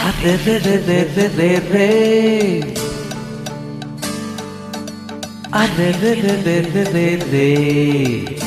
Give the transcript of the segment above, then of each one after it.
Arre re re re re re re. Arre re re re re re re.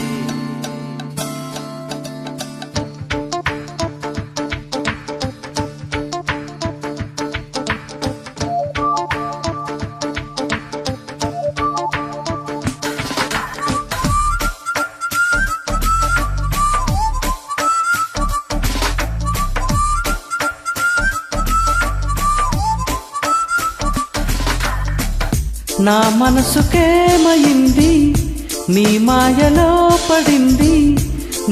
నా మనసుకేమైంది నీ మాయలో పడింది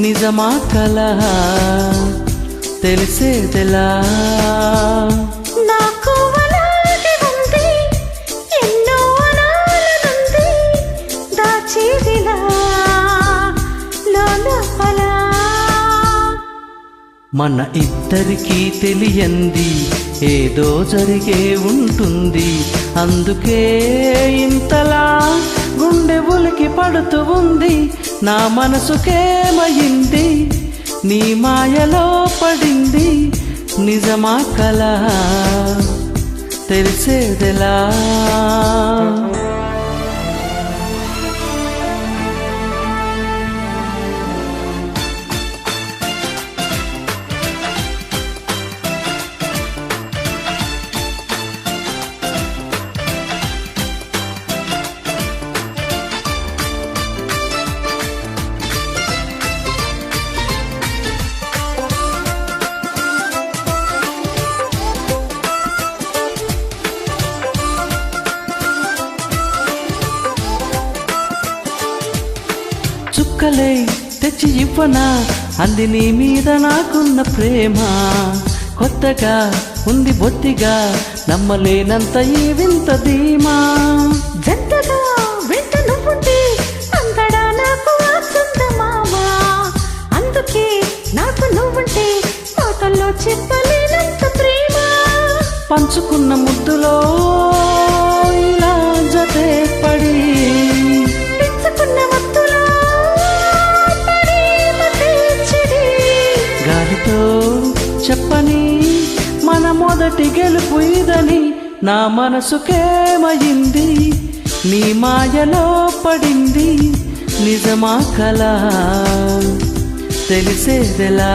నిజమా కలా తెలిసేదెలా నాకు అలాగే ఉంది ఎన్నో అనాలనుంది దాచేదిలా లోపల మన ఇద్దరికీ తెలియంది ఏదో జరిగే ఉంటుంది అందుకే ఇంతలా గుండె ఉలికి పడుతూ ఉంది నా మనసుకేమైంది నీ మాయలో పడింది నిజమా కలా తెలిసేదెలా చుక్కలే తెచ్చి ఇవ్వనా అంది నీ మీద నాకున్న ప్రేమ కొత్తగా ఉంది బొత్తిగా నమ్మలేనంత ఈ వింత ధీమా జంతగా వెంట నువ్వుంటే అంతడా నాకు ఆసంత మామా అందుకే నాకు నువ్వుంటే మాటల్లో చెప్పలేనంత ప్రేమ పంచుకున్న ముద్దులో ఇలా జతే పడి పెంచుకున్న మత్తులో పడి మతే చెడి గాలితో చెప్పని మన మొదటి గెలుపు ఇదని నా మనసుకేమైంది నీ మాయలో పడింది నిజమా కలా తెలిసేదెలా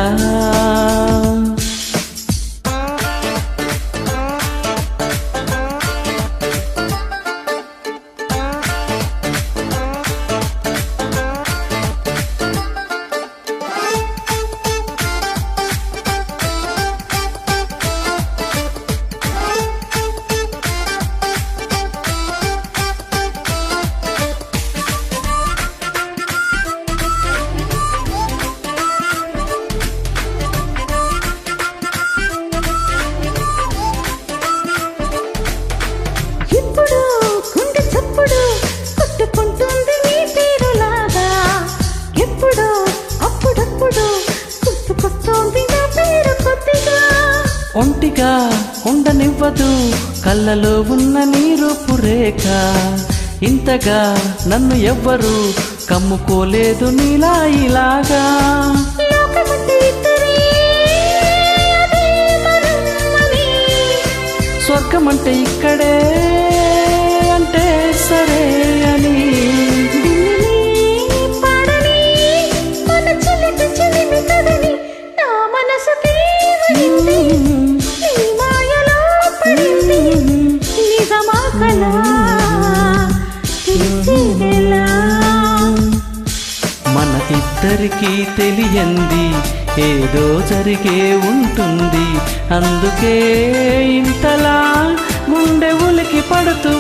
ఇప్పుడు గుండె చప్పుడు కొట్టుకుంటుంది నీ పేరులాగా ఎప్పుడు అప్పుడప్పుడు గుర్తుకొస్తోంది నా పేరు కొద్దిగా ఒంటిగా ఉండనివ్వదు కళ్ళలో ఉన్న నీ రూపురేఖ ఇంతగా నన్ను ఎవ్వరు కమ్ముకోలేదు నీలా ఇలాగా లోకమంటే ఇద్దరే అదే మరమ్మని స్వర్గమంటే ఇక్కడే అంటే సరే అని దిల్లుని పాడని మన చిలిపి చిలిమి కదని నా మనసుకేమైంది నీ మాయలో పడింది నిజమా కలా తెలిసేదెలా మన ఇద్దరికీ తెలియంది ఏదో జరిగే ఉంటుంది అందుకే ఇంతలా గుండె ఉలికి పడుతూ